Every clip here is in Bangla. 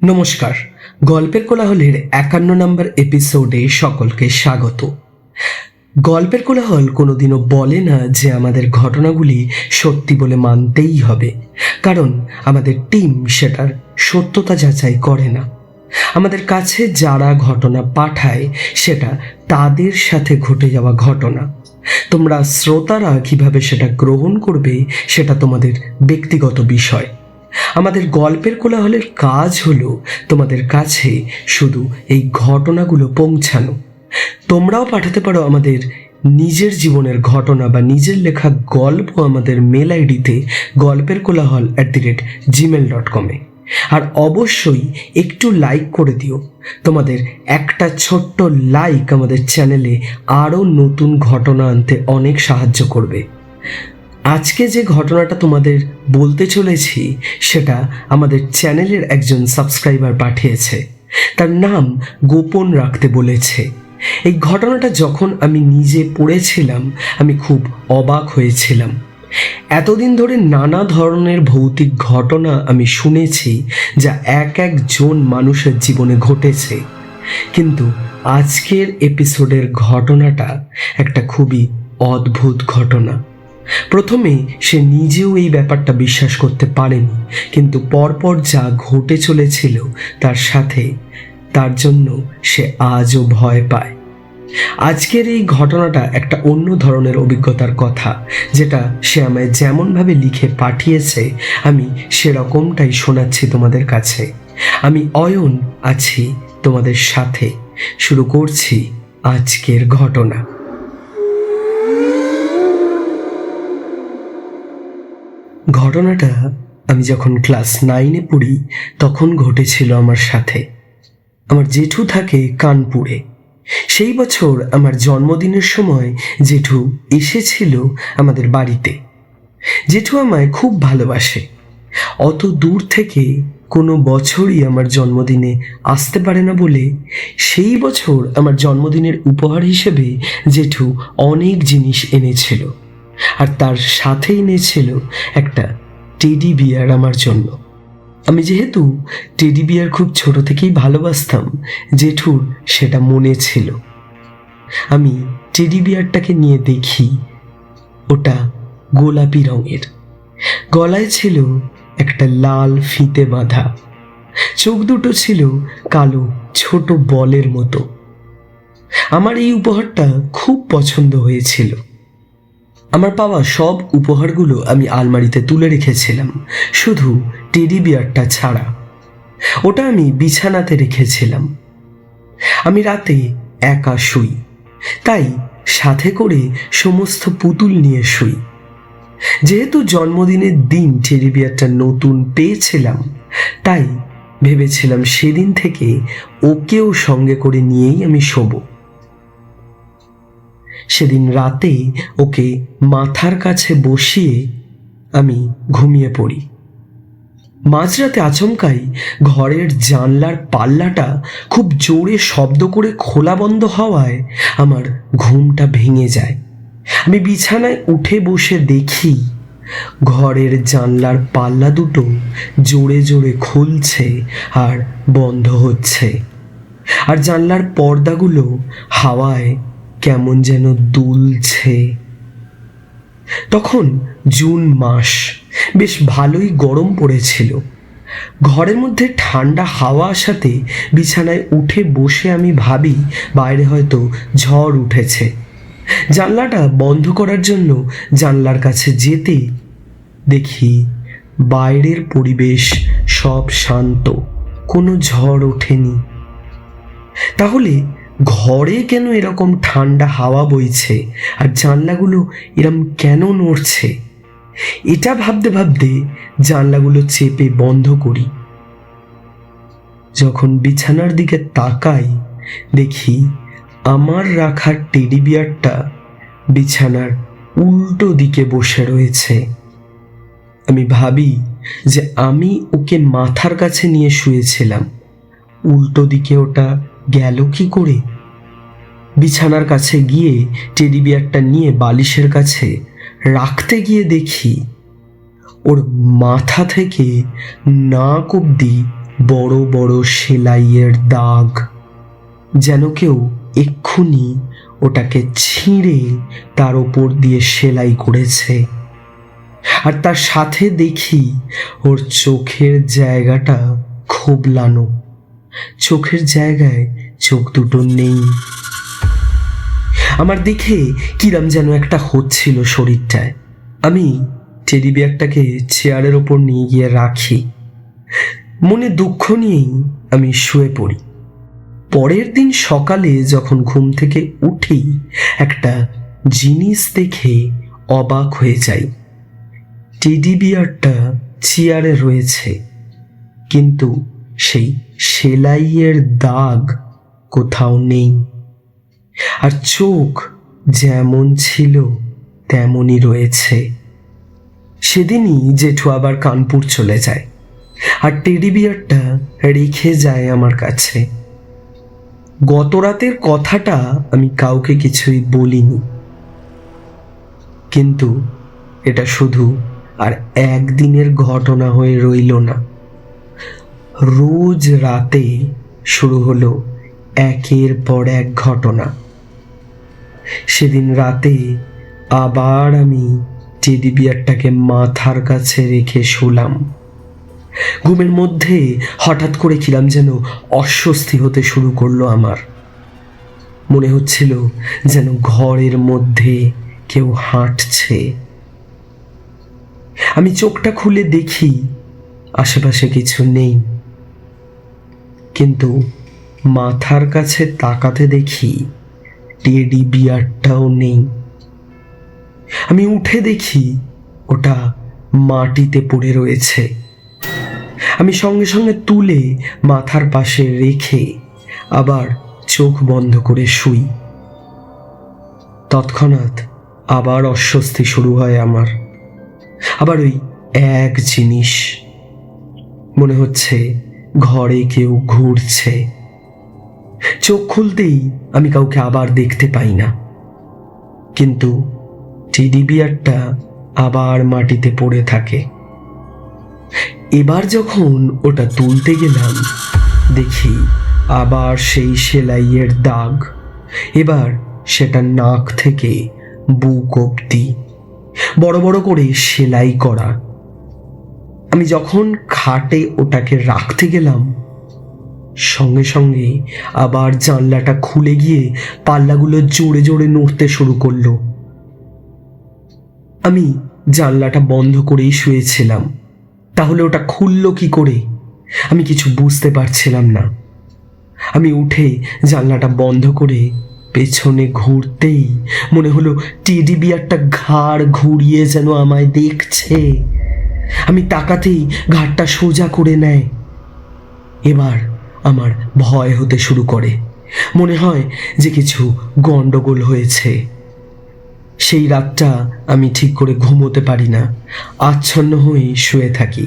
নমস্কার, গল্পের কোলাহলের ৫১ নম্বর এপিসোডে সকলকে স্বাগত। গল্পের কোলাহল কোনোদিনও বলে না যে আমাদের ঘটনাগুলি সত্যি বলে মানতেই হবে, কারণ আমাদের টিম সেটার সত্যতা যাচাই করে না। আমাদের কাছে যারা ঘটনা পাঠায় সেটা তাদের সাথে ঘটে যাওয়া ঘটনা। তোমরা শ্রোতারা কিভাবে সেটা গ্রহণ করবে সেটা তোমাদের ব্যক্তিগত বিষয়। আমাদের গল্পের কোলাহলের কাজ হলো তোমাদের কাছে শুধু এই ঘটনাগুলো পৌঁছানো। তোমরাও পাঠাতে পারো আমাদের নিজের জীবনের ঘটনা বা নিজের লেখা গল্প আমাদের মেল আইডিতে golperkolahol@gmail.com আর অবশ্যই একটু লাইক করে দিও। তোমাদের একটা ছোট্ট লাইক আমাদের চ্যানেলে আরও নতুন ঘটনা আনতে অনেক সাহায্য করবে। আজকে যে ঘটনাটা তোমাদের বলতে চলেছি সেটা আমাদের চ্যানেলের একজন সাবস্ক্রাইবার পাঠিয়েছে। তার নাম গোপন রাখতে বলেছে। এই ঘটনাটা যখন আমি নিজে পড়েছিলাম আমি খুব অবাক হয়েছিলাম। এতদিন ধরে নানা ধরনের ভৌতিক ঘটনা আমি শুনেছি যা একজন মানুষের জীবনে ঘটেছে, কিন্তু আজকের এপিসোডের ঘটনাটা একটা খুবই অদ্ভুত ঘটনা। প্রথমে সে নিজেও এই ব্যাপারটা বিশ্বাস করতে পারেনি, কিন্তু পরপর যা ঘটে চলেছিল তার সাথে তার জন্য সে আজও ভয় পায়। আজকের এই ঘটনাটা একটা অন্য ধরনের অভিজ্ঞতার কথা, যেটা সে আমায় যেমনভাবে লিখে পাঠিয়েছে আমি সেরকমটাই শোনাচ্ছি তোমাদের কাছে। আমি অয়ন আছি তোমাদের সাথে। শুরু করছি আজকের ঘটনা। ঘটনাটা আমি যখন ক্লাস 9-এ পড়ি তখন ঘটেছিল আমার সাথে। আমার জেঠু থাকে কানপুরে। সেই বছর আমার জন্মদিনের সময় জেঠু এসেছিল আমাদের বাড়িতে। জেঠু আমায় খুব ভালোবাসে। অত দূর থেকে কোনো বছরই আমার জন্মদিনে আসতে পারে না বলে সেই বছর আমার জন্মদিনের উপহার হিসেবে জেঠু অনেক জিনিস এনেছিল, আর তার সাথে এনেছিল একটা টেডি বিয়ার আমার জন্য। আমি যেহেতু টেডি বিয়ার খুব ছোট থেকেই ভালোবাসতাম, জেঠুর সেটা মনে ছিল। আমি টেডি বিয়ারটাকে নিয়ে দেখি, ওটা গোলাপি রঙের, গলায় ছিল একটা লাল ফিতে বাঁধা, চোখ দুটো ছিল কালো ছোট বলের মতো। আমার এই উপহারটা খুব পছন্দ হয়েছিল। আমার পাওয়া সব উপহারগুলো আমি আলমারিতে তুলে রেখেছিলাম, শুধু টেডি বিয়ারটা ছাড়া। ওটা আমি বিছানাতে রেখেছিলাম। আমি রাতে একা শুই, তাই সাথে করে সমস্ত পুতুল নিয়ে শুই। যেহেতু জন্মদিনের দিন টেডি বিয়ারটা নতুন পেয়েছিলাম, তাই ভেবেছিলাম সেদিন থেকে ওকেও সঙ্গে করে নিয়েই আমি শোবো। সেদিন রাতে ওকে মাথার কাছে বসিয়ে আমি ঘুমিয়ে পড়ি। মাঝরাতে আচমকাই ঘরের জানলার পাল্লাটা খুব জোরে শব্দ করে খোলা বন্ধ হওয়ায় আমার ঘুমটা ভেঙে যায়। আমি বিছানায় উঠে বসে দেখি ঘরের জানলার পাল্লা দুটো জোরে জোরে খুলছে আর বন্ধ হচ্ছে, আর জানলার পর্দাগুলো হাওয়ায় কেমন যেন দুলছে। তখন জুন মাস, বেশ ভালোই গরম পড়েছিল। ঘরের মধ্যে ঠান্ডা হাওয়া আসাতে বিছানায় উঠে বসে আমি ভাবি বাইরে হয়তো ঝড় উঠেছে। জানলাটা বন্ধ করার জন্য জানলার কাছে যেতে দেখি বাইরের পরিবেশ সব শান্ত, কোনো ঝড় ওঠেনি। তাহলে ঘরে কেন এরকম ঠান্ডা হাওয়া বইছে আর জানলাগুলো এরম কেন নড়ছে? এটা ভাবতে ভাবতে জানলাগুলো চেপে বন্ধ করি। যখন বিছানার দিকে তাকাই দেখি আমার রাখা টেডি বিয়ারটা বিছানার উল্টো দিকে বসে রয়েছে। আমি ভাবি যে আমি ওকে মাথার কাছে নিয়ে শুয়েছিলাম, উল্টো দিকে ওটা গেল কি করে? বিছানার কাছে গিয়ে টেডি বিয়ারটা নিয়ে বালিশের কাছে রাখতে গিয়ে দেখি ওর মাথা থেকে নাক অবধি বড় বড় সেলাইয়ের দাগ, যেন কেউ এক্ষুনি ওটাকে ছিঁড়ে তার ওপর দিয়ে সেলাই করেছে। আর তার সাথে দেখি ওর চোখের জায়গাটা খোবলানো, চোখের জায়গায় চোখ দুটো নেই। আমার দেখে কিরম যেন একটা হচ্ছিল শরীরটায়। আমি টেডি বিয়ারটাকে চেয়ারের ওপর নিয়ে গিয়ে রাখি। মনে দুঃখ নিয়েই আমি শুয়ে পড়ি। পরের দিন সকালে যখন ঘুম থেকে উঠি, একটা জিনিস দেখে অবাক হয়ে যাই। টেডি বিয়ারটা চেয়ারে রয়েছে, কিন্তু সেই সেলাইয়ের দাগ কোথাও নেই। আর চোখ যেমন ছিল তেমনই রয়েছে। সেদিনই জেঠু আবার কানপুর চলে যায়, আর টেডি বিয়ারটা রেখে যায় আমার কাছে। গত রাতের কথাটা আমি কাউকে কিছুই বলিনি, কিন্তু এটা শুধু আর একদিনের ঘটনা হয়ে রইল না। রোজ রাতে শুরু হলো একের পর এক ঘটনা। সেদিন রাতে আবার আমি টেডি বিয়ারটাকে মাথার কাছে রেখে শুলাম। ঘুমের মধ্যে হঠাৎ করে কিরাম যেন অস্বস্তি হতে শুরু করলো আমার। মনে হচ্ছিল যেন ঘরের মধ্যে কেউ হাঁটছে। আমি চোখটা খুলে দেখি আশেপাশে কিছু নেই, কিন্তু মাথার কাছে তাকাতে দেখি টেডি বিয়ারটাও নেই। আমি উঠে দেখি ওটা মাটিতে পড়ে রয়েছে। আমি সঙ্গে সঙ্গে তুলে মাথার পাশে রেখে আবার চোখ বন্ধ করে শুই। তৎক্ষণাৎ আবার অস্বস্তি শুরু হয় আমার। আবার ওই এক জিনিস, মনে হচ্ছে ঘরে কেউ ঘুরছে। চোখ খুলতেই আমি কাউকে আবার দেখতে পাই না, কিন্তু টেডি বিয়ারটা আবার মাটিতে পড়ে থাকে। এবার যখন ওটা তুলতে গেলাম, দেখি আবার সেই সেলাইয়ের দাগ। এবার সেটা নাক থেকে বুক অব্দি বড় বড় করে সেলাই করা। আমি যখন খাটে ওটাকে রাখতে গেলাম, সঙ্গে সঙ্গে আবার জানলাটা খুলে গিয়ে পাল্লাগুলো জোরে জোরে নড়তে শুরু করলো। আমি জানলাটা বন্ধ করেই শুয়েছিলাম, তাহলে ওটা খুললো কি করে? আমি কিছু বুঝতে পারছিলাম না। আমি উঠে জানলাটা বন্ধ করে পেছনে ঘুরতেই মনে হলো টেডি বিয়ারটা ঘাড় ঘুরিয়ে যেন আমায় দেখছে। আমি তাকাতেই ঘাড়টা সোজা করে নেয়। এবার আমার ভয় হতে শুরু করে। মনে হয় যে কিছু গন্ডগোল হয়েছে। সেই রাতটা আমি ঠিক করে ঘুমোতে পারি না, আচ্ছন্ন হয়ে শুয়ে থাকি।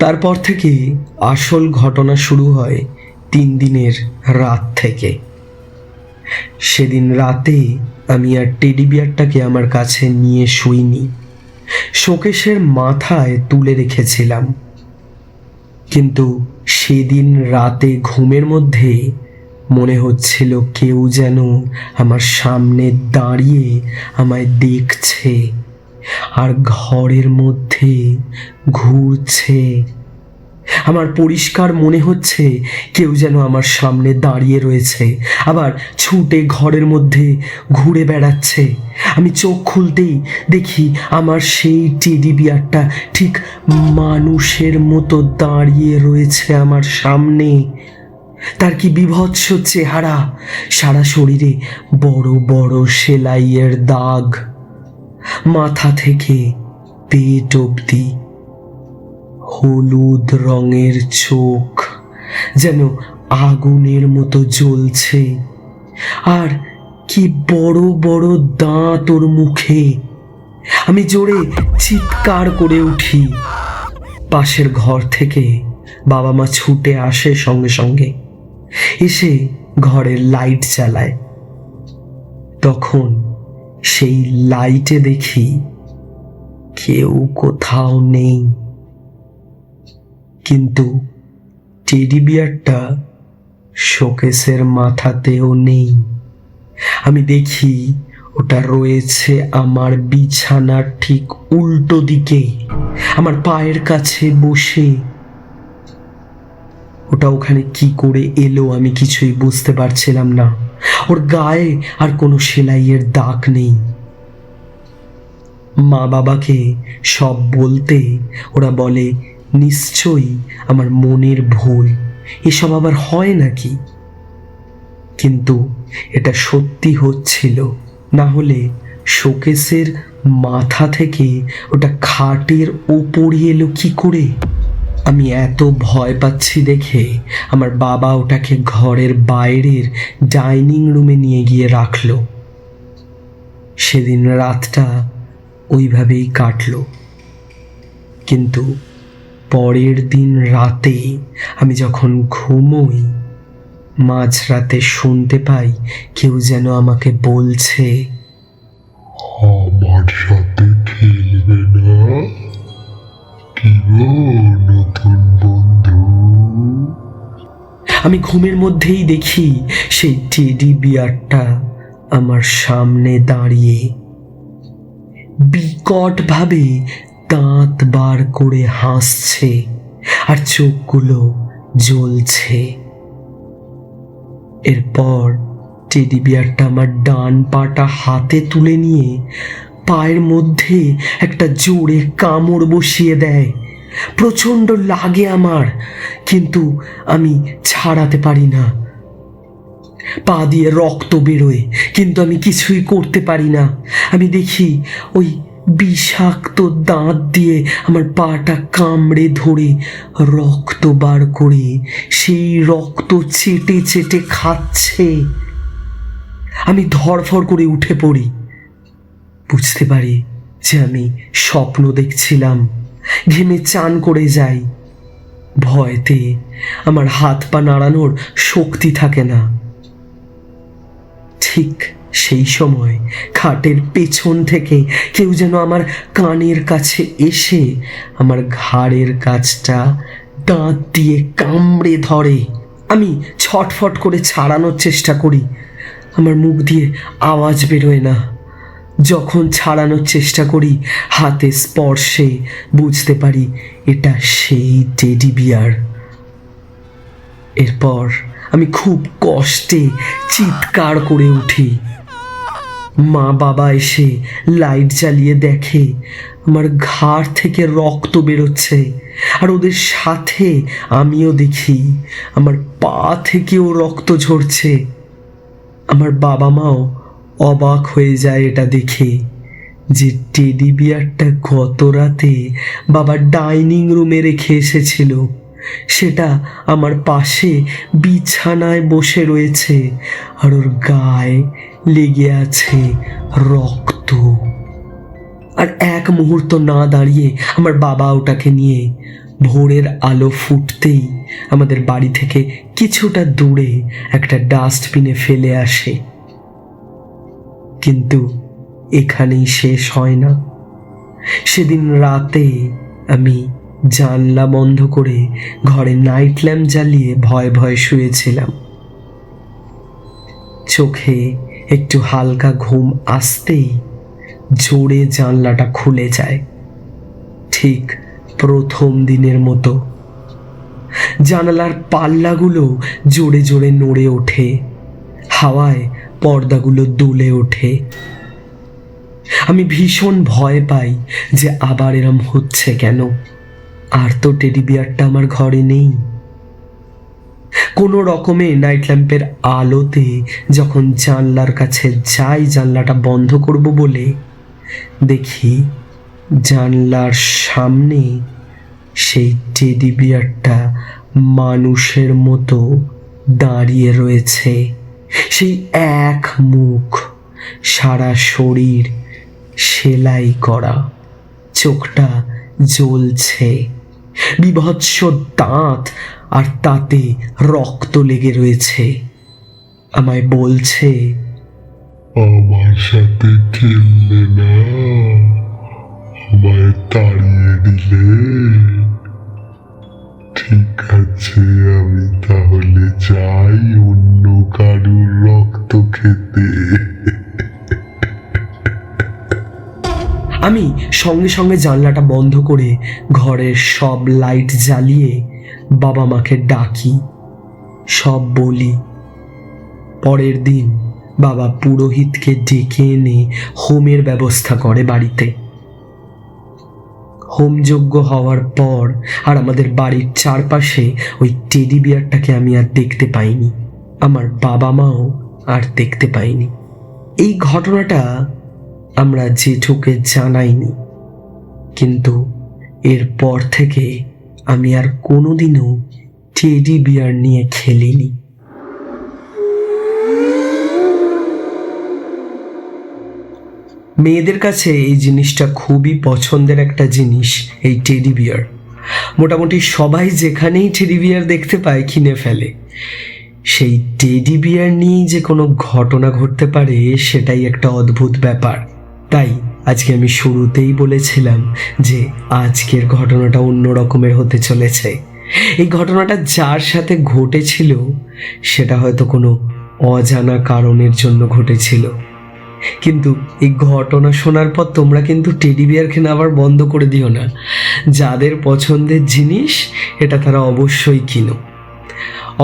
তারপর থেকে আসল ঘটনা শুরু হয় 3 দিনের রাত থেকে। সেদিন রাতে আমি আর টেডি বিয়ারটাকে আমার কাছে নিয়ে শুইনি, শোকেশের মাথায় তুলে রেখেছিলাম। কিন্তু সেদিন রাতে ঘুমের মধ্যে মনে হচ্ছিল কেউ যেন আমার সামনে দাঁড়িয়ে আমায় দেখছে আর ঘরের মধ্যে ঘুরছে। আমার পরিষ্কার মনে হচ্ছে কেউ যেন আমার সামনে দাঁড়িয়ে রয়েছে, আবার ছুটে ঘরের মধ্যে ঘুরে বেড়াচ্ছে। আমি চোখ খুলতেই দেখি আমার সেই টেডি বিয়ারটা ঠিক মানুষের মতো দাঁড়িয়ে রয়েছে আমার সামনে। তার কি বিভৎস চেহারা, সারা শরীরে বড় বড় সেলাইয়ের দাগ, মাথা থেকে পেট অবধি, হলুদ রঙের চোখ যেন আগুনের মতো জ্বলছে, আর কি বড় বড় দাঁত ওর মুখে। আমি জোরে চিৎকার করে উঠি। পাশের ঘর থেকে বাবা মা ছুটে আসে সঙ্গে সঙ্গে, এসে ঘরের লাইট জ্বালায়। তখন সেই লাইটে দেখি কেউ কোথাও নেই। কিন্তু টেডি বিয়ারটা শোকেসের মাথাতেও নেই। আমি দেখি ওটা রয়েছে আমার বিছানার ঠিক উল্টো দিকে, আমার পায়ের কাছে বসে। ওটা ওখানে কি করে এলো আমি কিছুই বুঝতে পারছিলাম না। ওর গায়ে আর কোনো সেলাইয়ের দাগ নেই। মা বাবাকে সব বলতে ওরা বলে নিশ্চয়ই আমার মনের ভুল, এসব আবার হয় নাকি। কিন্তু এটা সত্যি হচ্ছিল, না হলে শোকেসের মাথা থেকে ওটা খাটের ওপরে এলো কি করে। আমি এত ভয় পাচ্ছি দেখে আমার বাবা ওটাকে ঘরের বাইরের ডাইনিং রুমে নিয়ে গিয়ে রাখলো। সেদিন রাতটা ওইভাবেই কাটলো। কিন্তু পরের দিন রাতে আমি যখন ঘুমোই, মাঝরাতে শুনতে পাই কেউ যেন আমাকে বলছে, আমার সাথে খেলবে না? কি গো নতুন বন্ধু? আমি ঘুমের মধ্যেই দেখি সেই টেডি বিয়ারটা আমার সামনে দাঁড়িয়ে, বিকট ভাবে দাঁত বার করে হাসছে আর চোখগুলো জ্বলছে। এরপর টেডি বিয়ারটা আমার ডান পাটা হাতে তুলে নিয়ে পায়ের মধ্যে একটা জোরে কামড় বসিয়ে দেয়। প্রচণ্ড লাগে আমার, কিন্তু আমি ছাড়াতে পারি না। পা দিয়ে রক্ত বেরোয়, কিন্তু আমি কিছুই করতে পারি না। আমি দেখি ওই বিষাক্ত দাঁত দিয়ে আমার পাটা কামড়ে ধরে রক্ত বার করে সেই রক্ত চেটে চেটে খাচ্ছে। আমি ধড়ফড় করে উঠে পড়ি। বুঝতে পারি যে আমি স্বপ্ন দেখছিলাম। ঘেমে চান করে যাই। ভয়তে আমার হাত পা নাড়ানোর শক্তি থাকে না। ঠিক সেই সময় খাটের পেছন থেকে কেউ যেন আমার কানের কাছে এসে আমার ঘাড়ের কাছটা দাঁত দিয়ে কামড়ে ধরে। আমি ছটফট করে ছাড়ানোর চেষ্টা করি, আমার মুখ দিয়ে আওয়াজ বেরোয় না। যখন ছাড়ানোর চেষ্টা করি, হাতে স্পর্শে বুঝতে পারি এটা সেই টেডি বিয়ার। এরপর আমি খুব কষ্টে চিৎকার করে উঠি। মা বাবা এসে লাইট জ্বালিয়ে দেখে আমার ঘাড় থেকে রক্ত বেরোচ্ছে, আর ওদের সাথে আমিও দেখি আমার পা থেকেও রক্ত ঝরছে। আমার বাবা মাও অবাক হয়ে যায় এটা দেখে যে টেডি বিয়ারটা গত রাতে বাবা ডাইনিং রুমে রেখে এসেছিল সেটা আমার পাশে বিছানায় বসে রয়েছে, আর ওর গায়ে লেগে আছে রক্ত। আর এক মুহূর্ত না দাঁড়িয়ে আমার বাবা ওটাকে নিয়ে ভোরের আলো ফুটতেই আমাদের বাড়ি থেকে কিছুটা দূরে একটা ডাস্টবিনে ফেলে আসে। কিন্তু এখানেই শেষ হয় না। সেদিন রাতে আমি জানলা বন্ধ করে ঘরে নাইট ল্যাম্প জ্বালিয়ে ভয়ে ভয়ে শুয়েছিলাম। চোখে একটু হালকা ঘুম আসতেই জোরে জানলাটা খুলে যায়, ঠিক প্রথম দিনের মতো। জানালার পাল্লাগুলো জোরে জোরে নড়ে ওঠে, হাওয়ায় পর্দাগুলো দুলে ওঠে। আমি ভীষণ ভয় পাই যে আবার এরম হচ্ছে কেন। আর তো টেডি বিয়ারটা আমার ঘরে নেই। কোনো রকমে নাইট ল্যাম্পের আলোতে যখন জানলার কাছে যাই জানলাটা বন্ধ করব বলে, দেখি জানলার সামনে সেই টেডি বিয়ারটা মানুষের মতো দাঁড়িয়ে রয়েছে। সেই এক মুখ, সারা শরীর সেলাই করা, চোখটা জ্বলছে, বিভৎস দাঁত, আর তাতে রক্ত লেগে রয়েছে। আমায় বলছে, আমার সাথে খেললে না? আমায় তাড়িয়ে দিলে? ঠিক আছে, আমি তাহলে যাই অন্য কারুর রক্ত খেতে। আমি সঙ্গে সঙ্গে জানলাটা বন্ধ করে ঘরের সব লাইট জ্বালিয়ে বাবা মাকে ডাকি, সব বলি। পরের দিন বাবা পুরোহিতকে ডেকে এনে হোমের ব্যবস্থা করে বাড়িতে। হোমযজ্ঞ হওয়ার পর আর আমাদের বাড়ির চারপাশে ওই টেডি বিয়ারটাকে আমি আর দেখতে পাইনি, আমার বাবা মাও আর দেখতে পাইনি। এই ঘটনাটা আমরা জেঠুকে জানাইনি, কিন্তু এরপর থেকে আমি আর কোনোদিনও টেডি বিয়ার নিয়ে খেলিনি। মেয়েদের কাছে এই জিনিসটা খুবই পছন্দের একটা জিনিস, এই টেডি বিয়ার। মোটামুটি সবাই যেখানেই টেডি বিয়ার দেখতে পায় কিনে ফেলে। সেই টেডি বিয়ার নিয়েই যে কোনো ঘটনা ঘটতে পারে সেটাই একটা অদ্ভুত ব্যাপার। তাই আজকে আমি শুরুতেই বলেছিলাম যে আজকের ঘটনাটা অন্য রকমের হতে চলেছে। এই ঘটনাটা যার সাথে ঘটেছিল সেটা হয়তো কোনো অজানা কারণের জন্য ঘটেছিল, কিন্তু এই ঘটনা শোনার পর তোমরা কিন্তু টেডি বিয়ার কেনা আবার বন্ধ করে দিও না। যাদের পছন্দের জিনিস এটা তারা অবশ্যই কিনো।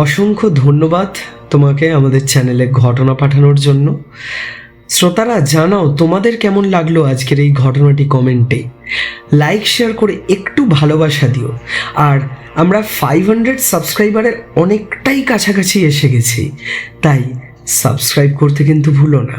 অসংখ্য ধন্যবাদ তোমাকে আমাদের চ্যানেলে ঘটনা পাঠানোর জন্য। শ্রোতারা, জানাও তোমাদের কেমন লাগলো আজকের এই ঘটনাটি কমেন্টে। লাইক শেয়ার করে একটু ভালোবাসা দিও। আর আমরা 500 সাবস্ক্রাইবারের অনেকটাই কাছাকাছি এসে গেছি, তাই সাবস্ক্রাইব করতে কিন্তু ভুলো না।